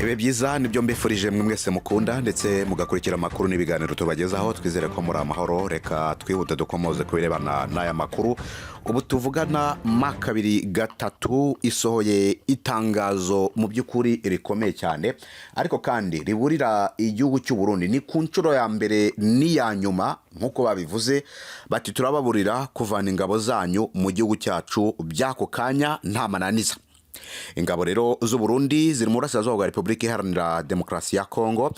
Ibihe byiza nibyo mbifurije mwe mwese mukunda ndetse mugakurikira amakuru n'ibiganiro tubagezaho. Twizere ko muri amahoro. Reka twihute dukomoze kubirebana n'aya makuru. Ubu tuvugana Makabiri 3 isohoye itangazo mu by'ukuri rikomeye cyane, ariko kandi riburira igihugu cy'u Burundi ni ku nshuro ya mbere n'iya nyuma nkuko babivuze, bati turababurira kuvana ingabo zanyu mu gihugu cyacu by'ako kanya nta mananiza. Ingabo rero z'u Burundi ziri mu burasirazuba bwa Repubulika Iharanira Demokarasi ya Congo,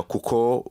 kuko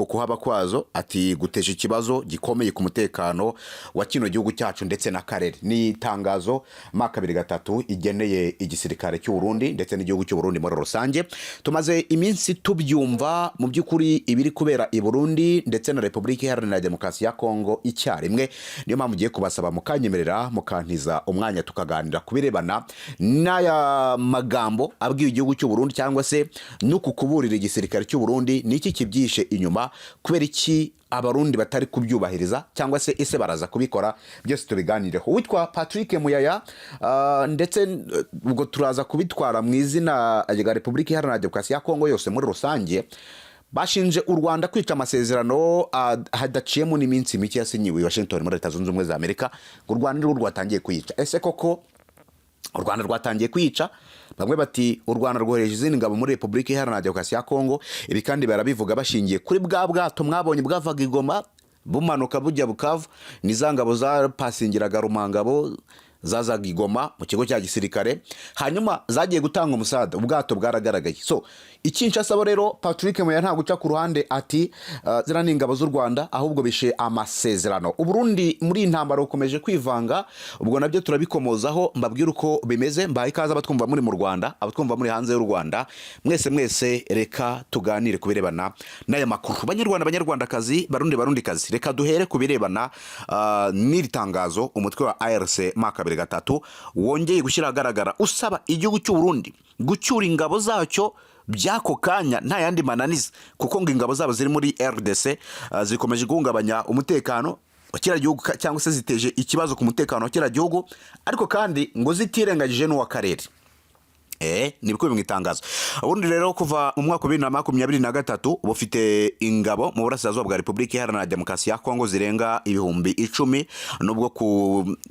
kuhaba kwazo ati guteje ikibazo gikomeye ku mutekano wa kino gihugu cyacu ndetse na karere. Ni tangazo Makabiri 3 igeneye igisirikare cy'u Burundi ndetse n'igihugu cy'u Burundi muri rusange. Tumaze iminsi tubyumva mu by'ukuri ibiri kubera i Burundi ndetse na Repubulika Iharanira Demokarasi ya Congo icyarimwe. Niyo mpamvu ugiye kubasaba mukanyemerera mukantiza umwanya tukaganira kubirebana n'aya magambo abwiye igihugu cy'u Burundi cyangwa se nuko kuburira igisirikare cy'u Burundi niki kibyishe inyuma, kubera iki Abarundi batari kubyubahiriza cyangwa se ese baraza kubikora. Byose tubiganireho. Witwa Patrick Muyaya, ndetse ubwo turaza kubitwara mu izina rya Repubulika Iharanira Demokarasi ya Congo yose muri rusange. Bashinje u Rwanda kwica amasezerano hadaciyemo n'iminsi mike yasinyiwe i Washington muri Leta Zunze Ubumwe za Amerika. U Rwanda rwatangiye kwica. Ese koko u Rwanda rwatangiye kwica? Bamwe bati u Rwanda rwohereje izindi ngabo muri Repubulika Iharanira Demokarasi ya Congo. Ibi kandi barabivuga bashingiye kuri bwa bwato mwabonye bwavaga i Goma bumanuka bujya Bukavu, nizangabo za pasingiraga Rumangabo zazaga i Goma mu kigo cya gisirikare, hanyuma zagiye gutanga umusada. Ubwato bwaragaragaye. So Kinshasa rero Patrick Muyaya nta guca ku ruhande ati zira ni ingabo z'u Rwanda ahubwo bishe amasezerano. U Burundi muri intambara ukomeje kwivanga, ubwo nabyo turabikomozaho mbabwira uko bimeze. Mbaye ikaza abatwumva muri mu Rwanda, abatwumva muri hanze y'u Rwanda, mwese reka tuganire kubirebana n'aya makuru. Banyarwandakazi, barundikazi, reka duhere kubirebana n'iri tangazo umutwe wa ARC Makabiri 3 wongeye gushyira agaragara usaba igihugu cy'u Burundi gucyura ingabo zacyo by'ako kanya nta yandi mananiza, kuko ngo ingabo zabo ziri muri RDF zikomeje guhungabanya umutekano wa kira gihugu cyangwa se ziteje ikibazo ku mutekano wa kira gihugu, ariko kandi ngo zitirengagije n'uwa karere. Nibiko bimwitangaza. Ubundi rero kuva mu mwaka wa 2023 bufite ingabo mu burasirazuba bwa Repubulika Iharanira Demokarasi ya Congo zirenga 10,000, nubwo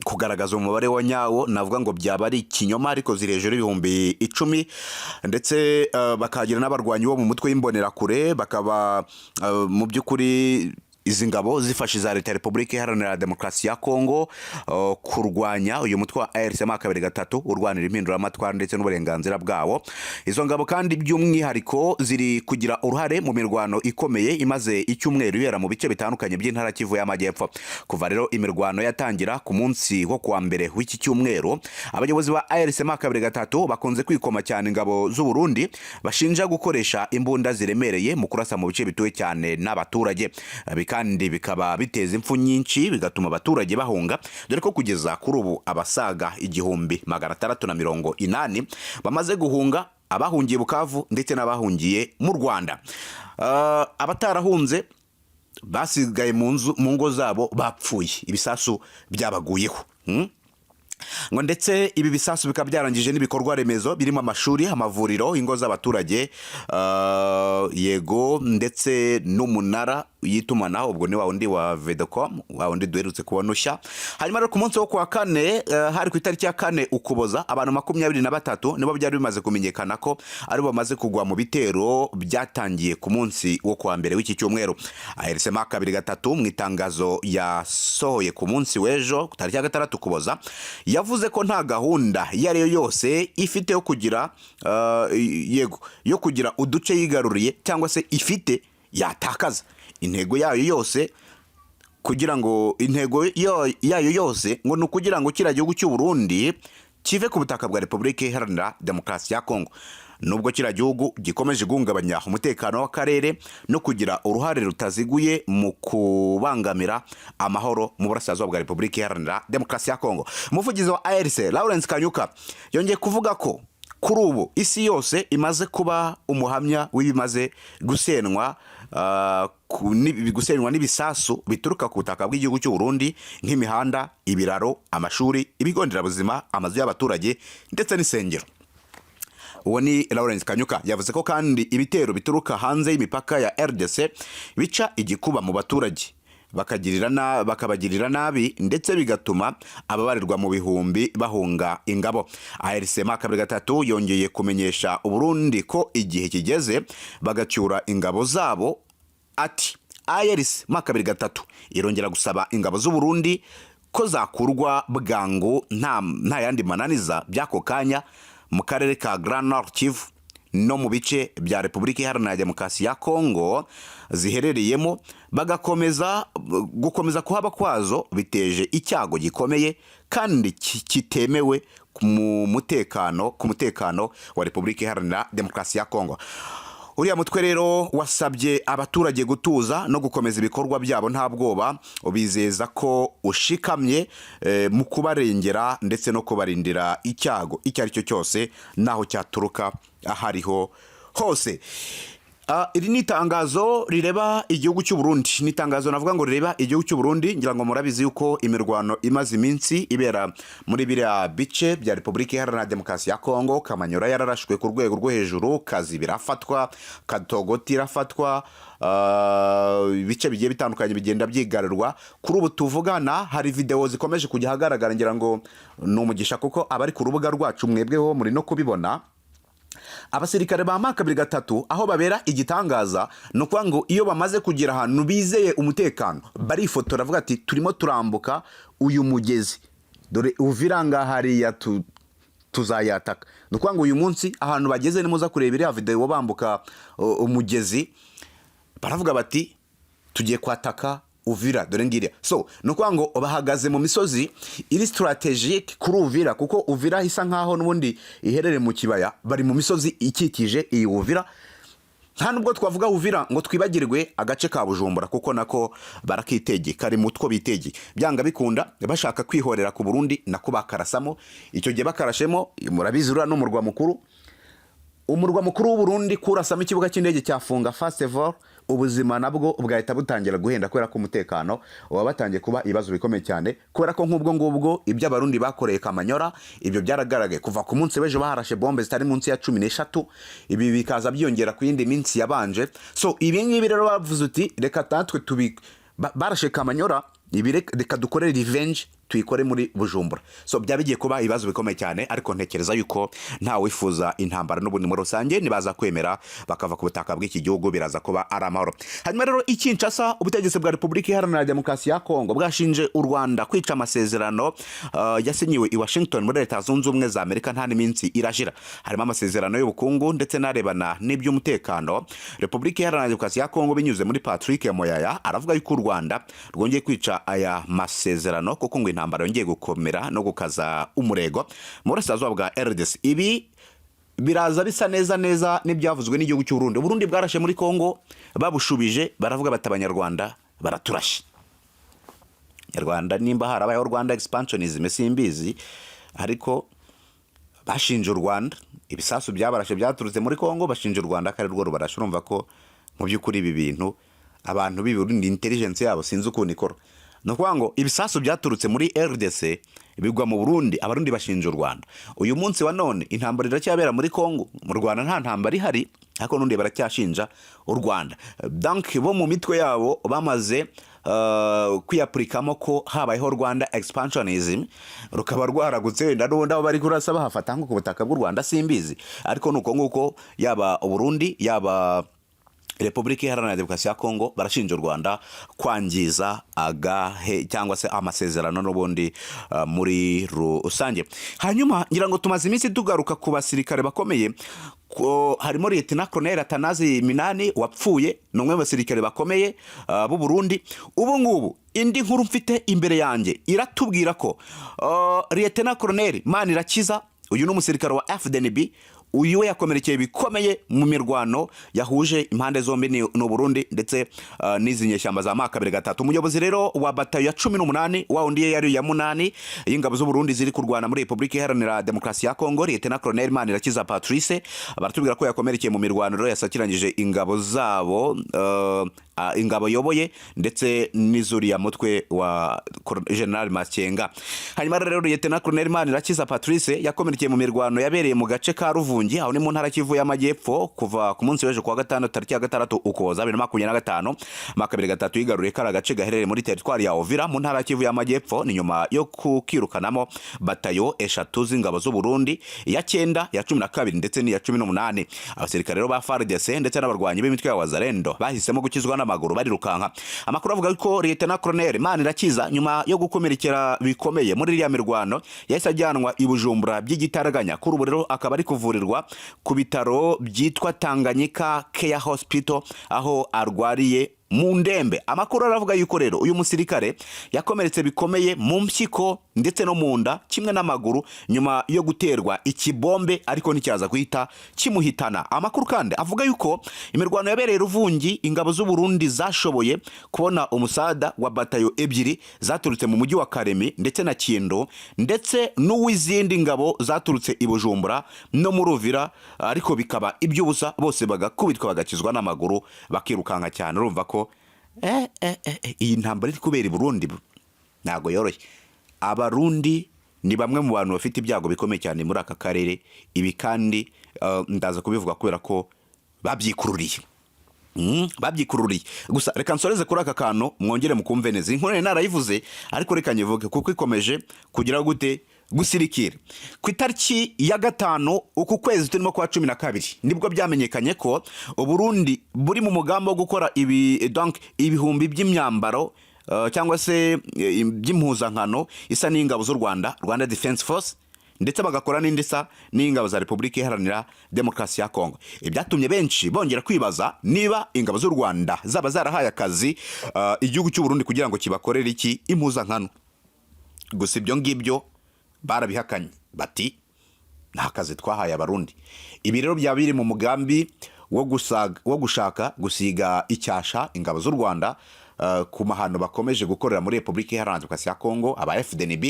kugaragaza umubare wa nyawo navuga ngo byaba ari kinyoma, ariko zirejero 10,000, ndetse bakagira n'abarwanyi bo mu mutwe y'imbonerakure, bakaba mu by'ukuri izi ngabo zifashiza leta ya Repubulika Iharanira Demokarasi ya Congo kurwanya uyu mutwe wa ARC Makabiri 3 urwanira impinduramatwara ndetse n'uburenganzira bwawo. Izo ngabo kandi by'umwihariko ziri kugira uruhare mu mirwano ikomeye imaze icyumweru ibera mu bice bitandukanye by'intara Kivu y'Amajyepfo. Kuva rero imirwano yatangira ku munsi wo kuwa mbere w'iki cyumweru, abayobozi ba ARC Makabiri 3 bakunze kwikoma cyane ingabo z'u Burundi, bashinja gukoresha imbunda ziremereye mu kurasa mu bice bituwe cyane n'abaturage, kandi bikaba biteza impfu nyinshi bigatuma abaturage bahunga, dore ko kugeza kuri ubu abasaga 1,680 bamaze guhunga, abahungiye Bukavu ndetse n'abahungiye mu Rwanda. Abatarahunze basigaye mu ngo zabo bapfuye, ibisasu byabaguyeho. Ngo ndetse ibi bisasu bikaba byarangije n'ibikorwa remezo birimo amashuri, amavuriro, ingo z'abaturage, yego, ndetse n'umunara yitumanaho, ubwo ni wa wundi wa Vedocom, wa wundi duherutse kubona ushya. Hanyuma rero ku munsi wo kuwa kane, hari ku itariki ya 4 Ukuboza, abantu 23 nibo byari bimaze kumenyekana ko ari bamaze kugwa mu bitero byatangiye ku munsi wo kuwa mbere w'iki cyumweru. ARC Makabiri 3 mu itangazo yasohoye ku munsi w'ejo ku tariki ya 6 Ukuboza yavuze ko nta gahunda yariyo yose ifite yo kugira yo kugira uduce yigaruriye cyangwa se ifite yatakaza. Intego yayo yose kugira ngo yayo yose ngo nukugira ngo kira gihugu cy'u Burundi kive ku butaka bwa Repubulika Iharanira Demokarasi ya Congo, nubwo kira gihugu gikomeje guhungabanya umutekano w'akarere no kugira uruhare rutaziguye mu kubangamira amahoro mu burasirazuba bwa Repubulika Iharanira Demokarasi ya Congo. Umuvugizi wa ARC Lawrence Kanyuka yongeye kuvuga ko kuri ubu isi yose imaze kuba umuhamya w'ibimaze gusenwa gusenywa n'ibisasu bituruka ku butaka bw'igihugu cy'u Burundi nk'imihanda, ibiraro, amashuri, ibigo nderabuzima, amazu y'abaturage ndetse n'isengero. uwo ni Lawrence Kanyuka yavuze ko kandi ibitero bituruka hanze y'imipaka ya RDC bica igikuba mu baturage bakabagirira nabi ndetse bigatuma ababarirwa mu bihumbi bahunga ingabo. ARC kabiri gatatu yongeye kumenyesha Uburundi ko igihe kigeze bagacyura ingabo zabo. Ati ARC kabiri gatatu irongera gusaba ingabo z'u Burundi ko zakurwa bwangu nta yandi mananiza by'ako kanya mu karere ka Grand Nord Kivu no mu bice bya Repubulika Iharanira Demokarasi ya Congo ziherereyemo, gukomeza kuhaba kwazo biteje icyago gikomeye kandi kitemewe ku mutekano wa Repubulika Iharanira Demokarasi ya Congo. Uriya mutwe rero wasabye abaturage gutuza no gukomeza ibikorwa byabo nta bwoba, ubizeza ko ushikamye mu kubarengera ndetse no kubarindira icyago icyo ari cyo cyose naho cyaturuka ahariho hose. Iri ni itangazo rireba igihugu cy'u Burundi, ni itangazo navuga ngo rireba igihugu cy'u Burundi. Ngira ngo murabizi yuko imirwano imaze iminsi ibera muri biriya bice bya Repubulika Iharanira Demokarasi ya Congo. Kamanyora yararashwe ku rwego rwo hejuru, Kazi birafatwa, Katogoti irafatwa, ibice bigiye bitandukanye bigenda byigarurwa. Kuri ubu tuvugana hari video zikomeje kujya hagaragara, ngira ngo ni umugisha kuko abari ku rubuga rwacu mwebweho muri no kubibona. Abasirikare ba kabiri gatatu aho babera igitangaza no kwa ngo iyo bamaze kugira ahantu bizeye umutekano barifotora avuga ati turimo turambuka uyu mugezi, dore uviranga hariya tuzayataka. No kwa ngo uyu munsi ahantu bageze nimuza kureba iriya video bambuka umugezi, baravuga bati tugiye kwataka Uvira, dore ngiria. So no kwa ngo bahagaze mu misozi iri strategique kuri Uvira, kuko Uvira isa nkaho nubundi iherere mu kibaya, bari mu misozi ikikije iyi Uvira. Nta nubwo twavuga Uvira ngo twibagirwe agace ka Bujumbura, kuko nako barakitege kari mutwo bitege byanga bikunda bashaka kwihorera ku Burundi nako bakarasamo. Icyo gihe bakarashemo murabizi ura no murwa mukuru, umurwa mukuru w'u Burundi kurasamo ikibuga cy'indege cyafunga festival, ubuzima nabwo bwahita butangira guhenda kubera ko umutekano wabatangiye kuba ibibazo bikomeye cyane, kubera ko nk'ubwo ngubwo ibyo Abarundi bakoreye Kamanyora ibyo byaragaragaye kuva ku munsi w'ejo baharashe bombe zitari munsi ya 13, ibi bikaza byongera ku yindi minsi yabanje. So ibi ngibi rero bavuze uti reka tatwe barashe Kamanyora, ibi reka dukore revenge tuyikore muri Bujumbura. So byabigiye kuba ibibazo bikomeye cyane, ariko ntekereza yuko nta wifuza intambara n'ubundi muri rusange nibaza kwemera bakava ku butaka bw'iki gihugu biraza kuba ari amahoro. Hanyuma rero Kinshasa, ubutegetsi bwa Repubulika Iharanira Demokarasi ya Congo bwashinje u Rwanda kwica amasezerano yasinyiwe i Washington muri Leta Zunze Ubumwe za Amerika nta n'iminsi irashira. Harimo amasezerano y'ubukungu ndetse narebana n'iby'umutekano. Repubulika Iharanira Demokarasi ya Congo binyuze muri Patrick Muyaya aravuga yuko u Rwanda rwongeye kwica aya masezerano kuko ngo intambara yongeye gukomera no gukaza umurego mu burasirazuba bwa RDC. Ibi biraza bisa neza n'ibyavuzwe n'igihugu cy'u Burundi. Burundi bwarashe muri Congo, babushubije baravuga bati abanyarwanda baraturashe. Rwanda nimba harabayeho Rwanda expansionism simbizi, ariko bashinje u Rwanda ibisasu byabarashe byaturutse muri Congo, bashinje u Rwanda kare rwo rubarashe. Urumva ko mu by'ukuri ibi bintu abantu b'Uburundi intelligence yabo sinzi ukuntu ikora. No kwa ngo ibisasu byaturutse muri RDC bigwa mu Burundi, Abarundi bashinje u Rwanda. Uyu munsi wa none intambara iracyabera muri Congo, mu Rwanda nta ntambara ihari, ariko nundi baracyashinja u Rwanda. Donc bo mu mitwe yabo bamaze kwiyapurikamo ko habayeho Rwanda expansionism, rukaba rwaragutse wenda n'ubundi abo bari kurasa bahafata nko ku butaka bw'u Rwanda simbizi. Ariko nuko nguko yaba Burundi yaba Repubulika Iharanira Demokarasi ya Congo barashinja u Rwanda kwangiza agahe cyangwa se amasezerano n'ubundi muri rusange. Hanyuma ngira ngo tumaze iminsi tugaruka ku basirikare bakomeye, harimo Lieutenant Colonel Atanazi Minani wapfuye, n'umwe mu basirikare bakomeye b'u Burundi. Ubu ngubu indi nkuru mfite imbere yanjye iratubwira ko Lieutenant Colonel Manirakiza, uyu ni umusirikare wa FDNB, uyu we yakomerekeye bikomeye mu mirwano yahuje impande zombi n'u Burundi ndetse n'izi nyeshyamba za kabiri gatatu. Umuyobozi rero wa batayo ya 18 wa undi yari ya 8 y'ingabo z'u Burundi ziri kurwana muri Repubulika Iharanira Demokarasi ya Congo, Lieutenant Colonel Manirakiza Patrice, baratubwira ko yakomerekeye mu mirwano rero yasakirangije ingabo zabo, ingabo yoboye ndetse n'izuriya mutwe wa General Makenga. Hanyuma rero Lieutenant Colonel Manirakiza Patrice yakomerekeye mu mirwano yabereye mu gace ka Ruvu ruvungi aho ni mu ntara Kivu y'Amajyepfo kuva ku munsi w'ejo kuwa gatandatu tariki ya 6 Ukuboza 2025 makabiri gatatu yigaruriye kara gace gaherereye muri teritwari ya Uvira mu ntara Kivu y'Amajyepfo ni nyuma yo kukirukanamo batayo eshatu z'ingabo z'u Burundi ya 9 ya 12 ndetse ni ya 18 abasirikare rero ba RDF ndetse n'abarwanyi b'imitwe ya Wazalendo bahisemo gukizwa n'amaguru bari rukanka. Amakuru avuga ko Lieutenant Colonel Manirakiza nyuma yo gukomerekera bikomeye muri iriya mirwano yahise ajyanwa i Bujumbura by'igitaraganya kuri ubu rero akaba ari kuvurirwa ku bitaro byitwa Tanganyika Care Hospital aho arwariye mu ndembe. Amakuru aravuga yuko rero uyu musirikare yakomeretse bikomeye mu mpyiko ndetse no mu nda kimwe n'amaguru nyuma yo guterwa ikibombe ariko nicyaza guhita kimuhitana. Amakuru kandi avuga yuko imirwano yabereye Ruvungi ingabo z'u Burundi zashoboye kubona umusada wa batayo ebyiri zaturutse mu mujyi wa Karemi ndetse na Kindo ndetse n'uw'izindi ngabo zaturutse i Bujumbura no mu Ruvira ariko bikaba iby'ubusa bose bagakubitwa bagakizwa n'amaguru bakirukanka cyane. Urumva ko iyi ntambara iri kubera i Burundi ntago yoroshye. Abarundi ni bamwe mu bantu bafite ibyago bikomeye cyane muri aka karere. Ibi kandi ndaza kubivuga kubera ko babyikururiye gusa reka nsoreze kuri aka kantu mwongere mukumve neza. Inkuru narayivuze ariko reka nyivuge kuko ikomeje kugira gute gusirikira. Ku itariki ya 5 uku kwezi turimo kwa 12 nibwo byamenyekanye ko Uburundi buri mu mugambo wo gukora ibihumbi by'imyambaro cyangwa se by'impuzankano isa n'ingabo z'u Rwanda Defense Force ndetse bagakora n'indisa n'ingabo za Repubulika Iharanira Demokarasi ya Congo. Ibyatumye benshi bongera kwibaza niba ingabo z'u Rwanda zaba zarahaye akazi igihugu cy'u Burundi kugira ngo kibakorere iki impuzankano. Gusa ibyo ngibyo barabihakanye bati nta kazi twahaye Abarundi. Ibi rero byaba biri mu mugambi wo gushaka gusiga icyasha ingabo z'u Rwanda ku mahano bakomeje gukorera muri Repubulika Iharanira Demokarasi ya Congo aba FDNB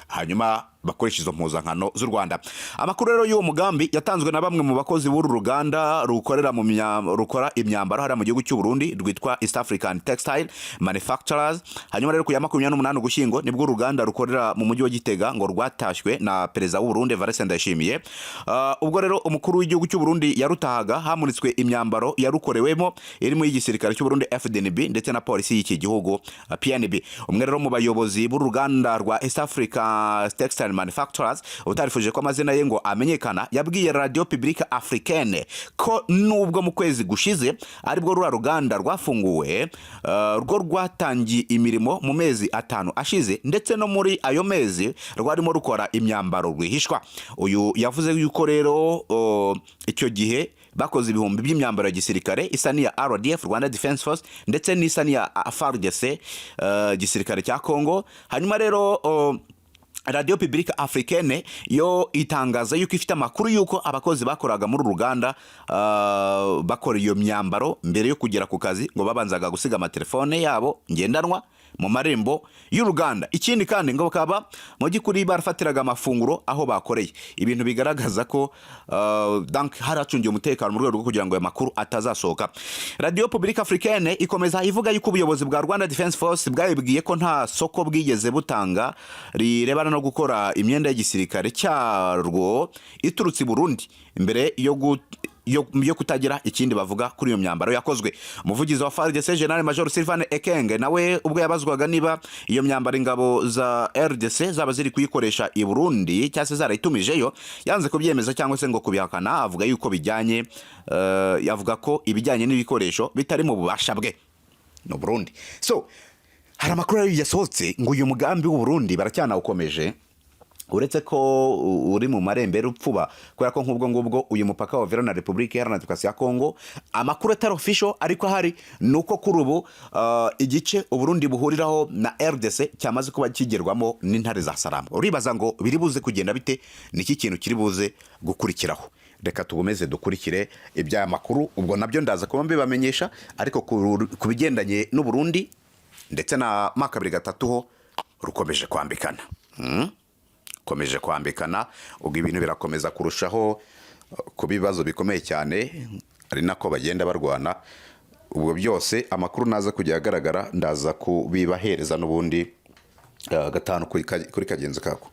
hanyuma bakoresha izo mpuzankano z'u Rwanda. Amakuru rero y'uwo mugambi yatanzwe na bamwe mu bakozi b'uru ruganda rukora imyambaro hariya mu gihugu cy'u Burundi rwitwa East African Textile Manufacturers. Hanyuma rero ku ya 28 Ugushyingo nibwo uruganda rukorera mu mujyi wa Gitega ngo rwatashywe na perezida w'u Burundi Evariste Ndayishimiye. Ubwo rero umukuru w'igihugu cy'u Burundi yarutahaga hamuritswe imyambaro yarukorewemo irimo y'igisirikare cy'u Burundi FDNB ndetse na polisi y'iki gihugu PNB. Umwe rero mu bayobozi b'uru ruganda rwa East Africa Textile Manufacturers utarifuje ko amazina ye ngo amenyekana yabwiye Radio Publique Africaine ko nubwo mu kwezi gushize aribwo rura ruganda rwafunguwe rwo rwatangiye imirimo mu mezi 5 ashize ndetse no muri ayo mezi rwarimo rukora imyambaro rwihishwa. Uyu yavuze yuko rero icyo gihe bakoze ibihumbi by'imyambaro ya gisirikare isa n'iya RDF Rwanda Defense Force ndetse n'isa n'iya FARDC gisirikare cya Congo. Hanyuma rero Radio Publique Africaine yo itangaza yuko ifite amakuru yuko abakozi bakoraga muri uruganda bakora iyo myambaro mbere yo kugera ku kazi ngo babanzaga gusiga amatelefone yabo ngendanwa mu marembo y'uruganda. Ikindi kandi ngo bakaba mu gikuri barafatiraga amafunguro aho bakoreye. Ibintu bigaragaza ko haracungiye umutekano mu rwego rwo kugira ngo aya makuru atazasohoka. Radio Publique Africaine ikomeza ivuga yuko ubuyobozi bwa Rwanda Defense Force bwabibwiye ko nta soko bwigeze butanga rirebana no gukora imyenda y'igisirikare cyarwo iturutse i Burundi mbere yo kutagira ikindi bavuga kuri iyo myambaro yakozwe. Umuvugizi wa FARDC General Major Sylvain Ekenge nawe ubwo yabazwaga niba iyo myambaro ingabo za RDC zaba ziri kuyikoresha i Burundi cyase zarayitumijeyo yanze kubyemeza cyangwa se ngo kubihakana. Avuga yuko bijyanye yavuga ko ibijyanye n'ibikoresho bitari mu bubasha bwe no Burundi. So hari amakuru yasohotse ngo uyu mugambi w'u Burundi baracyanawukomeje uretse ko uri mu marembera upfuba kubera ko nk'ubwo ngubwo uyu mupaka wa Uvira na Repubulika Iharanira Demokarasi ya Congo amakuru atari official ariko hari nuko kuri ubu igice Uburundi buhuriraho na RDC cyamaze kuba kigerwamo n'intare za Sarambwe. Uribaza ngo biri buze kugenda bite niki kintu kiri buze gukurikiraho. Reka tugomeze dukurikire ibya makuru ubwo nabyo ndaza kuba mbibamenyesha ariko kubigendanye n'u Burundi ndetse na makabiri gatatu ho rukomeje kwambikana komeje kwambikana ubwo ibintu birakomeza kurushaho ku bibazo bikomeye cyane ari nako bagenda barwana. Ubwo byose amakuru naza kujya agaragara ndaza kubibahereza n'ubundi gatanu kuri kagenzi kako.